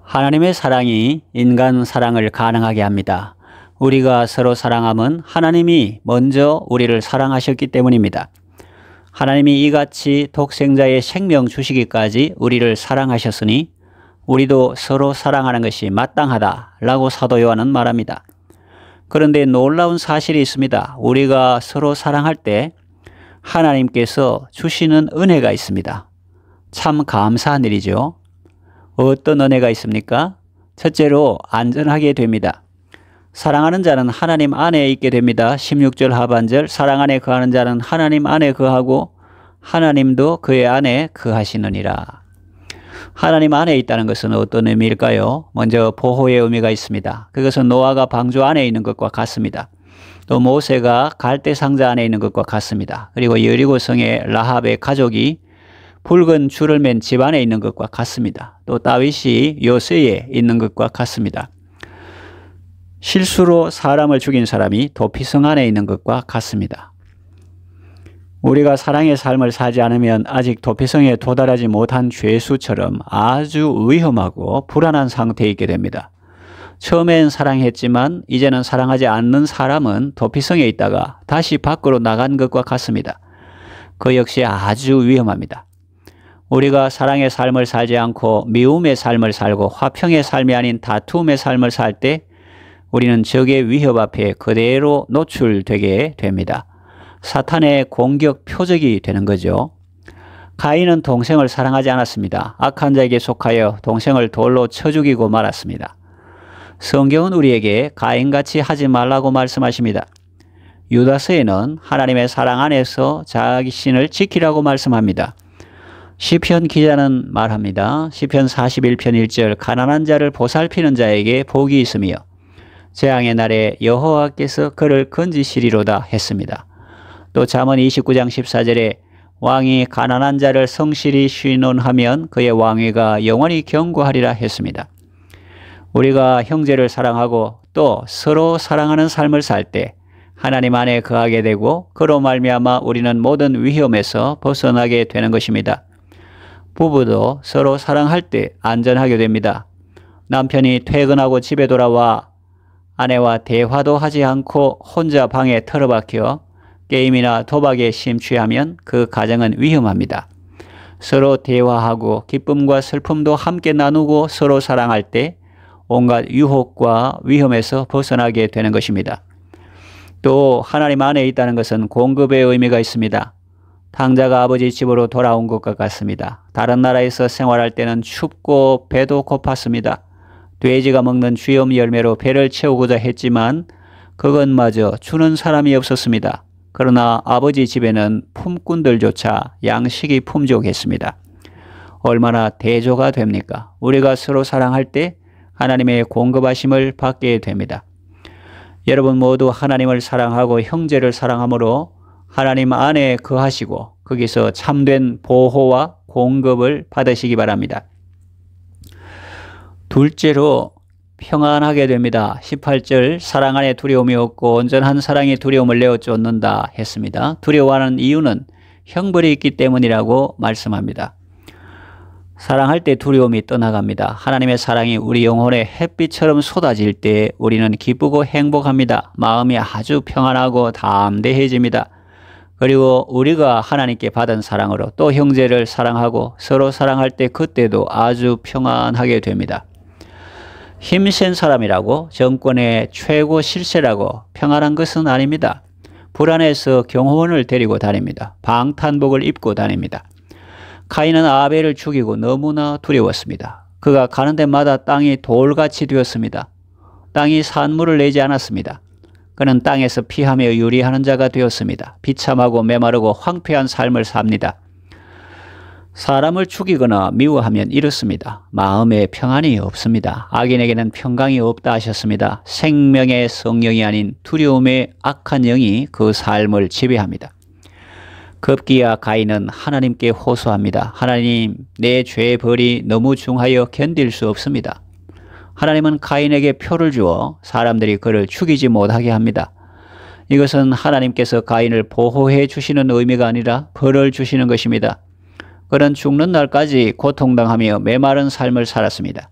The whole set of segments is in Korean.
하나님의 사랑이 인간 사랑을 가능하게 합니다. 우리가 서로 사랑함은 하나님이 먼저 우리를 사랑하셨기 때문입니다. 하나님이 이같이 독생자의 생명 주시기까지 우리를 사랑하셨으니 우리도 서로 사랑하는 것이 마땅하다라고 사도 요한은 말합니다. 그런데 놀라운 사실이 있습니다. 우리가 서로 사랑할 때 하나님께서 주시는 은혜가 있습니다. 참 감사한 일이죠. 어떤 은혜가 있습니까? 첫째로 안전하게 됩니다. 사랑하는 자는 하나님 안에 있게 됩니다. 16절 하반절 사랑 안에 거하는 자는 하나님 안에 거하고 하나님도 그의 안에 거하시느니라. 하나님 안에 있다는 것은 어떤 의미일까요? 먼저 보호의 의미가 있습니다. 그것은 노아가 방주 안에 있는 것과 같습니다. 또 모세가 갈대 상자 안에 있는 것과 같습니다. 그리고 여리고 성의 라합의 가족이 붉은 줄을 맨 집 안에 있는 것과 같습니다. 또 다윗이 요새에 있는 것과 같습니다. 실수로 사람을 죽인 사람이 도피성 안에 있는 것과 같습니다. 우리가 사랑의 삶을 살지 않으면 아직 도피성에 도달하지 못한 죄수처럼 아주 위험하고 불안한 상태에 있게 됩니다. 처음엔 사랑했지만 이제는 사랑하지 않는 사람은 도피성에 있다가 다시 밖으로 나간 것과 같습니다. 그 역시 아주 위험합니다. 우리가 사랑의 삶을 살지 않고 미움의 삶을 살고 화평의 삶이 아닌 다툼의 삶을 살 때 우리는 적의 위협 앞에 그대로 노출되게 됩니다. 사탄의 공격 표적이 되는 거죠. 가인은 동생을 사랑하지 않았습니다. 악한 자에게 속하여 동생을 돌로 쳐 죽이고 말았습니다. 성경은 우리에게 가인같이 하지 말라고 말씀하십니다. 유다서에는 하나님의 사랑 안에서 자신을 지키라고 말씀합니다. 시편 기자는 말합니다. 시편 41편 1절 가난한 자를 보살피는 자에게 복이 있으며 재앙의 날에 여호와께서 그를 건지시리로다 했습니다. 또 잠언 29장 14절에 왕이 가난한 자를 성실히 쉬논하면 그의 왕위가 영원히 견고하리라 했습니다. 우리가 형제를 사랑하고 또 서로 사랑하는 삶을 살 때 하나님 안에 거하게 되고 그로 말미암아 우리는 모든 위험에서 벗어나게 되는 것입니다. 부부도 서로 사랑할 때 안전하게 됩니다. 남편이 퇴근하고 집에 돌아와 아내와 대화도 하지 않고 혼자 방에 틀어박혀 게임이나 도박에 심취하면 그 가정은 위험합니다. 서로 대화하고 기쁨과 슬픔도 함께 나누고 서로 사랑할 때 온갖 유혹과 위험에서 벗어나게 되는 것입니다. 또 하나님 안에 있다는 것은 공급의 의미가 있습니다. 탕자가 아버지 집으로 돌아온 것과 같습니다. 다른 나라에서 생활할 때는 춥고 배도 고팠습니다. 돼지가 먹는 쥐엄 열매로 배를 채우고자 했지만 그것마저 주는 사람이 없었습니다. 그러나 아버지 집에는 품꾼들조차 양식이 풍족했습니다. 얼마나 대조가 됩니까? 우리가 서로 사랑할 때 하나님의 공급하심을 받게 됩니다. 여러분 모두 하나님을 사랑하고 형제를 사랑함으로 하나님 안에 거하시고 거기서 참된 보호와 공급을 받으시기 바랍니다. 둘째로 평안하게 됩니다. 18절 사랑 안에 두려움이 없고 온전한 사랑이 두려움을 내어 쫓는다 했습니다. 두려워하는 이유는 형벌이 있기 때문이라고 말씀합니다. 사랑할 때 두려움이 떠나갑니다. 하나님의 사랑이 우리 영혼에 햇빛처럼 쏟아질 때 우리는 기쁘고 행복합니다. 마음이 아주 평안하고 담대해집니다. 그리고 우리가 하나님께 받은 사랑으로 또 형제를 사랑하고 서로 사랑할 때 그때도 아주 평안하게 됩니다. 힘센 사람이라고 정권의 최고 실세라고 평안한 것은 아닙니다. 불안해서 경호원을 데리고 다닙니다. 방탄복을 입고 다닙니다. 가인은 아벨을 죽이고 너무나 두려웠습니다. 그가 가는 데마다 땅이 돌같이 되었습니다. 땅이 산물을 내지 않았습니다. 그는 땅에서 피하며 유리하는 자가 되었습니다. 비참하고 메마르고 황폐한 삶을 삽니다. 사람을 죽이거나 미워하면 이렇습니다. 마음에 평안이 없습니다. 악인에게는 평강이 없다 하셨습니다. 생명의 성령이 아닌 두려움의 악한 영이 그 삶을 지배합니다. 급기야 가인은 하나님께 호소합니다. 하나님, 내 죄의 벌이 너무 중하여 견딜 수 없습니다. 하나님은 가인에게 표를 주어 사람들이 그를 죽이지 못하게 합니다. 이것은 하나님께서 가인을 보호해 주시는 의미가 아니라 벌을 주시는 것입니다. 그는 죽는 날까지 고통당하며 메마른 삶을 살았습니다.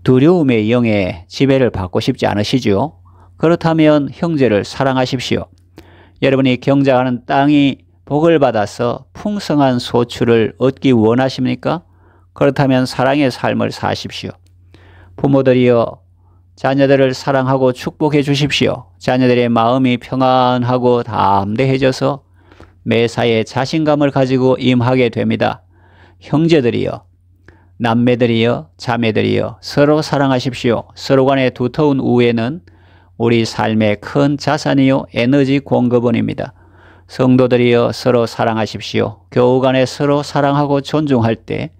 두려움의 영에 지배를 받고 싶지 않으시죠? 그렇다면 형제를 사랑하십시오. 여러분이 경작하는 땅이 복을 받아서 풍성한 소출을 얻기 원하십니까? 그렇다면 사랑의 삶을 사십시오. 부모들이여 자녀들을 사랑하고 축복해 주십시오. 자녀들의 마음이 평안하고 담대해져서 매사에 자신감을 가지고 임하게 됩니다. 형제들이여, 남매들이여, 자매들이여 서로 사랑하십시오. 서로 간의 두터운 우애는 우리 삶의 큰 자산이요 에너지 공급원입니다. 성도들이여 서로 사랑하십시오. 교우 간에 서로 사랑하고 존중할 때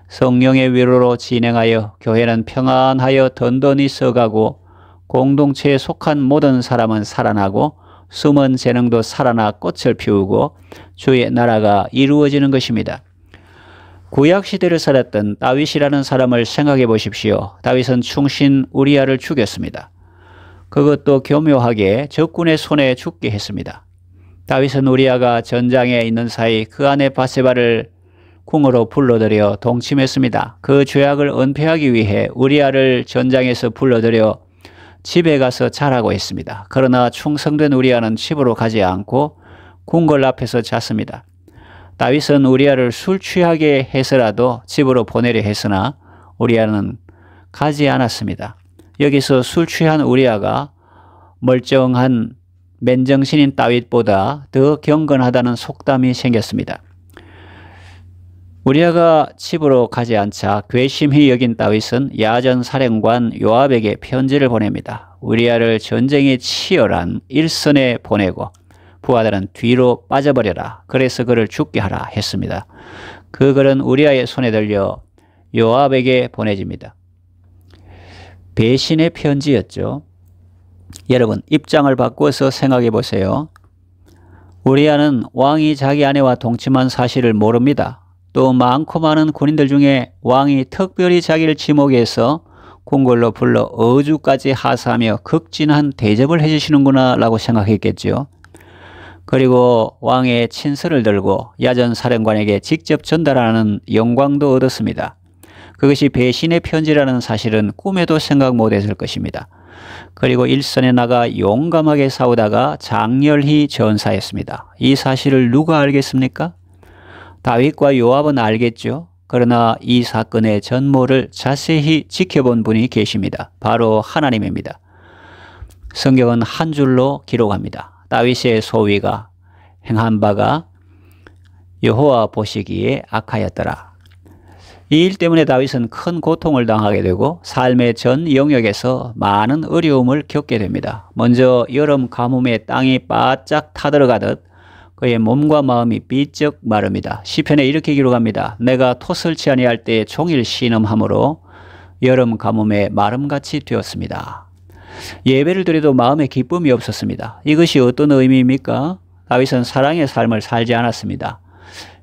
성령의 위로로 진행하여 교회는 평안하여 든든히 서가고 공동체에 속한 모든 사람은 살아나고 숨은 재능도 살아나 꽃을 피우고 주의 나라가 이루어지는 것입니다. 구약시대를 살았던 다윗이라는 사람을 생각해 보십시오. 다윗은 충신 우리아를 죽였습니다. 그것도 교묘하게 적군의 손에 죽게 했습니다. 다윗은 우리아가 전장에 있는 사이 그 안에 바세바를 궁으로 불러들여 동침했습니다. 그 죄악을 은폐하기 위해 우리아를 전장에서 불러들여 집에 가서 자라고 했습니다. 그러나 충성된 우리아는 집으로 가지 않고 궁궐 앞에서 잤습니다. 다윗은 우리아를 술 취하게 해서라도 집으로 보내려 했으나 우리아는 가지 않았습니다. 여기서 술 취한 우리아가 멀쩡한 맨정신인 다윗보다 더 경건하다는 속담이 생겼습니다. 우리아가 집으로 가지 않자 괘씸히 여긴 다윗은 야전 사령관 요압에게 편지를 보냅니다. 우리아를 전쟁이 치열한 일선에 보내고 부하들은 뒤로 빠져버려라. 그래서 그를 죽게 하라 했습니다. 그 글은 우리아의 손에 들려 요압에게 보내집니다. 배신의 편지였죠. 여러분 입장을 바꿔서 생각해 보세요. 우리아는 왕이 자기 아내와 동침한 사실을 모릅니다. 또 많고 많은 군인들 중에 왕이 특별히 자기를 지목해서 궁궐로 불러 어주까지 하사하며 극진한 대접을 해주시는구나 라고 생각했겠죠. 그리고 왕의 친서를 들고 야전 사령관에게 직접 전달하는 영광도 얻었습니다. 그것이 배신의 편지라는 사실은 꿈에도 생각 못했을 것입니다. 그리고 일선에 나가 용감하게 싸우다가 장렬히 전사했습니다. 이 사실을 누가 알겠습니까? 다윗과 요압은 알겠죠. 그러나 이 사건의 전모를 자세히 지켜본 분이 계십니다. 바로 하나님입니다. 성경은 한 줄로 기록합니다. 다윗의 소위가 행한 바가 여호와 보시기에 악하였더라. 이 일 때문에 다윗은 큰 고통을 당하게 되고 삶의 전 영역에서 많은 어려움을 겪게 됩니다. 먼저 여름 가뭄에 땅이 바짝 타들어가듯 그의 몸과 마음이 삐쩍 마릅니다. 시편에 이렇게 기록합니다. 내가 토설치 아니할 때 종일 신음함으로 여름 가뭄에 마름같이 되었습니다. 예배를 드려도 마음에 기쁨이 없었습니다. 이것이 어떤 의미입니까? 다윗은 사랑의 삶을 살지 않았습니다.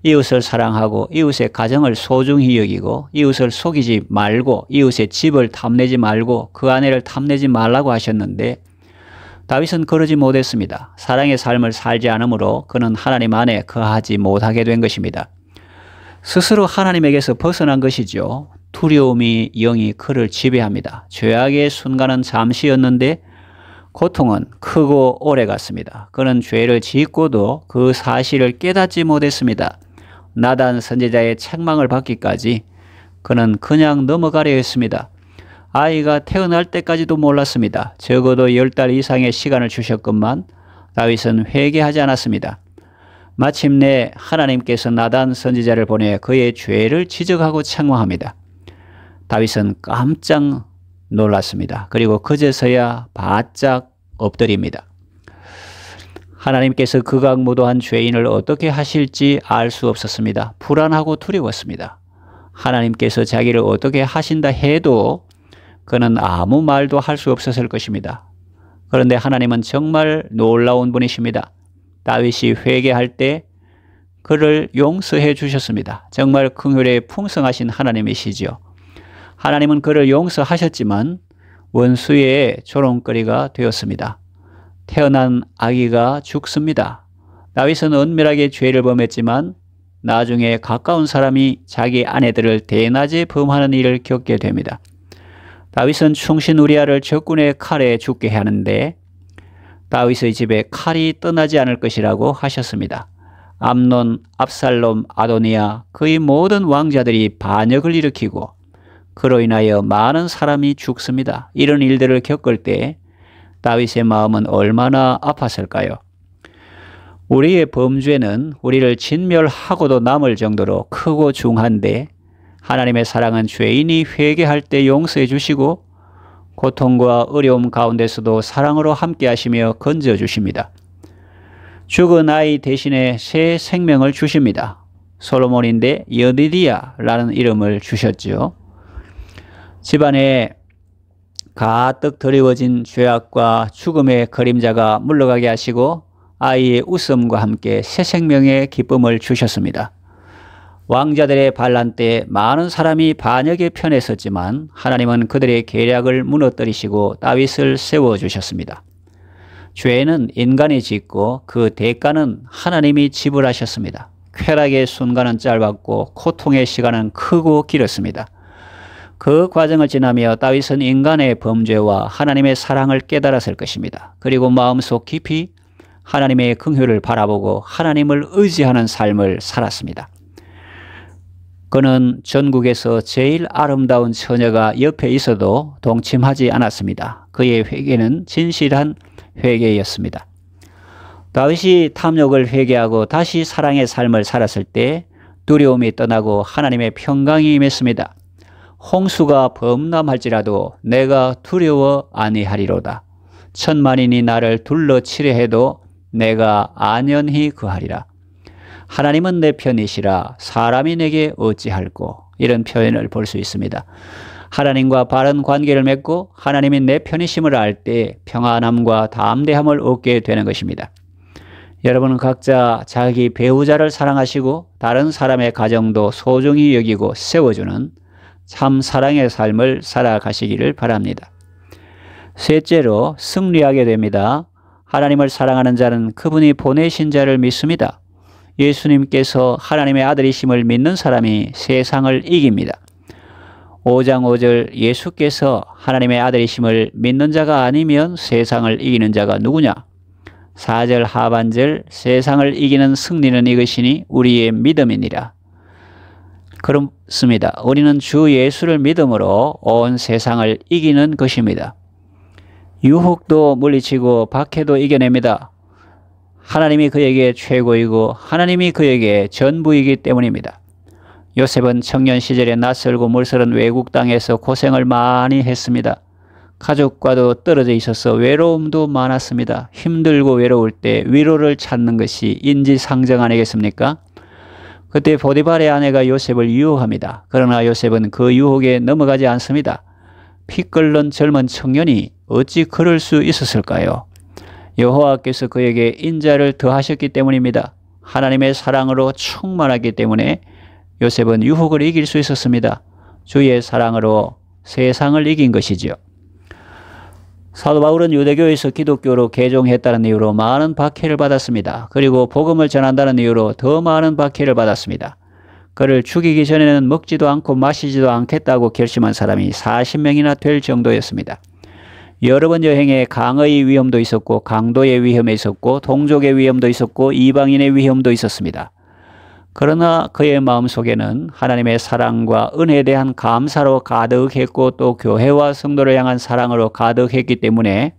이웃을 사랑하고 이웃의 가정을 소중히 여기고 이웃을 속이지 말고 이웃의 집을 탐내지 말고 그 아내를 탐내지 말라고 하셨는데 다윗은 그러지 못했습니다. 사랑의 삶을 살지 않으므로 그는 하나님 안에 거하지 못하게 된 것입니다. 스스로 하나님에게서 벗어난 것이죠. 두려움이 영이 그를 지배합니다. 죄악의 순간은 잠시였는데 고통은 크고 오래 갔습니다. 그는 죄를 짓고도 그 사실을 깨닫지 못했습니다. 나단 선지자의 책망을 받기까지 그는 그냥 넘어가려 했습니다. 아이가 태어날 때까지도 몰랐습니다. 적어도 10달 이상의 시간을 주셨건만 다윗은 회개하지 않았습니다. 마침내 하나님께서 나단 선지자를 보내 그의 죄를 지적하고 책망합니다. 다윗은 깜짝 놀랐습니다. 그리고 그제서야 바짝 엎드립니다. 하나님께서 극악무도한 죄인을 어떻게 하실지 알 수 없었습니다. 불안하고 두려웠습니다. 하나님께서 자기를 어떻게 하신다 해도 그는 아무 말도 할 수 없었을 것입니다. 그런데 하나님은 정말 놀라운 분이십니다. 다윗이 회개할 때 그를 용서해 주셨습니다. 정말 긍휼에 풍성하신 하나님이시죠. 하나님은 그를 용서하셨지만 원수의 조롱거리가 되었습니다. 태어난 아기가 죽습니다. 다윗은 은밀하게 죄를 범했지만 나중에 가까운 사람이 자기 아내들을 대낮에 범하는 일을 겪게 됩니다. 다윗은 충신 우리아를 적군의 칼에 죽게 하는데 다윗의 집에 칼이 떠나지 않을 것이라고 하셨습니다. 암논, 압살롬, 아도니아 그의 모든 왕자들이 반역을 일으키고 그로 인하여 많은 사람이 죽습니다. 이런 일들을 겪을 때 다윗의 마음은 얼마나 아팠을까요? 우리의 범죄는 우리를 진멸하고도 남을 정도로 크고 중한데 하나님의 사랑은 죄인이 회개할 때 용서해 주시고 고통과 어려움 가운데서도 사랑으로 함께 하시며 건져 주십니다. 죽은 아이 대신에 새 생명을 주십니다. 솔로몬인데 여디디야라는 이름을 주셨죠. 집안에 가득 드리워진 죄악과 죽음의 그림자가 물러가게 하시고 아이의 웃음과 함께 새 생명의 기쁨을 주셨습니다. 왕자들의 반란 때 많은 사람이 반역의 편에 섰지만 하나님은 그들의 계략을 무너뜨리시고 다윗을 세워주셨습니다. 죄는 인간이 짓고 그 대가는 하나님이 지불하셨습니다. 쾌락의 순간은 짧았고 고통의 시간은 크고 길었습니다. 그 과정을 지나며 다윗은 인간의 범죄와 하나님의 사랑을 깨달았을 것입니다. 그리고 마음속 깊이 하나님의 긍휼을 바라보고 하나님을 의지하는 삶을 살았습니다. 그는 전국에서 제일 아름다운 처녀가 옆에 있어도 동침하지 않았습니다. 그의 회개는 진실한 회개였습니다. 다윗이 탐욕을 회개하고 다시 사랑의 삶을 살았을 때 두려움이 떠나고 하나님의 평강이 임했습니다. 홍수가 범람할지라도 내가 두려워 아니하리로다. 천만인이 나를 둘러치려 해도 내가 안연히 거하리라. 하나님은 내 편이시라 사람이 내게 어찌할꼬. 이런 표현을 볼 수 있습니다. 하나님과 바른 관계를 맺고 하나님이 내 편이심을 알 때 평안함과 담대함을 얻게 되는 것입니다. 여러분은 각자 자기 배우자를 사랑하시고 다른 사람의 가정도 소중히 여기고 세워주는 참 사랑의 삶을 살아가시기를 바랍니다. 셋째로 승리하게 됩니다. 하나님을 사랑하는 자는 그분이 보내신 자를 믿습니다. 예수님께서 하나님의 아들이심을 믿는 사람이 세상을 이깁니다. 5장 5절 예수께서 하나님의 아들이심을 믿는 자가 아니면 세상을 이기는 자가 누구냐? 4절 하반절 세상을 이기는 승리는 이것이니 우리의 믿음이니라. 그렇습니다. 우리는 주 예수를 믿음으로 온 세상을 이기는 것입니다. 유혹도 물리치고 박해도 이겨냅니다. 하나님이 그에게 최고이고 하나님이 그에게 전부이기 때문입니다. 요셉은 청년 시절에 낯설고 물설은 외국 땅에서 고생을 많이 했습니다. 가족과도 떨어져 있어서 외로움도 많았습니다. 힘들고 외로울 때 위로를 찾는 것이 인지상정 아니겠습니까? 그때 보디발의 아내가 요셉을 유혹합니다. 그러나 요셉은 그 유혹에 넘어가지 않습니다. 피 끓는 젊은 청년이 어찌 그럴 수 있었을까요? 여호와께서 그에게 인자를 더하셨기 때문입니다. 하나님의 사랑으로 충만하기 때문에 요셉은 유혹을 이길 수 있었습니다. 주의 사랑으로 세상을 이긴 것이죠. 사도 바울은 유대교에서 기독교로 개종했다는 이유로 많은 박해를 받았습니다. 그리고 복음을 전한다는 이유로 더 많은 박해를 받았습니다. 그를 죽이기 전에는 먹지도 않고 마시지도 않겠다고 결심한 사람이 40명이나 될 정도였습니다. 여러 번 여행에 강의 위험도 있었고 강도의 위험이 있었고 동족의 위험도 있었고 이방인의 위험도 있었습니다. 그러나 그의 마음속에는 하나님의 사랑과 은혜에 대한 감사로 가득했고 또 교회와 성도를 향한 사랑으로 가득했기 때문에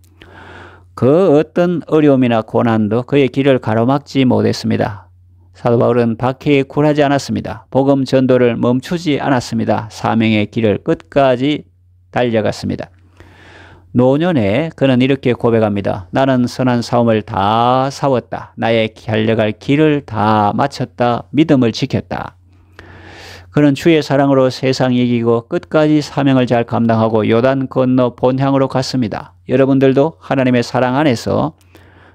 그 어떤 어려움이나 고난도 그의 길을 가로막지 못했습니다. 사도 바울은 박해에 굴하지 않았습니다. 복음 전도를 멈추지 않았습니다. 사명의 길을 끝까지 달려갔습니다. 노년에 그는 이렇게 고백합니다. 나는 선한 싸움을 다 싸웠다. 나의 달려갈 길을 다 마쳤다. 믿음을 지켰다. 그는 주의 사랑으로 세상 이기고 끝까지 사명을 잘 감당하고 요단 건너 본향으로 갔습니다. 여러분들도 하나님의 사랑 안에서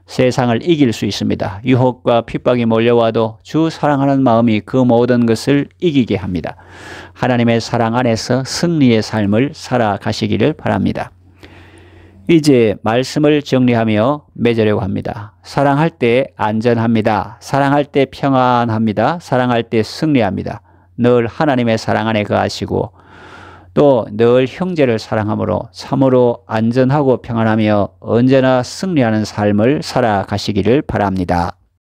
세상을 이길 수 있습니다. 유혹과 핍박이 몰려와도 주 사랑하는 마음이 그 모든 것을 이기게 합니다. 하나님의 사랑 안에서 승리의 삶을 살아가시기를 바랍니다. 이제 말씀을 정리하며 맺으려고 합니다. 사랑할 때 안전합니다. 사랑할 때 평안합니다. 사랑할 때 승리합니다. 늘 하나님의 사랑 안에 거하시고 또 늘 형제를 사랑함으로 참으로 안전하고 평안하며 언제나 승리하는 삶을 살아가시기를 바랍니다.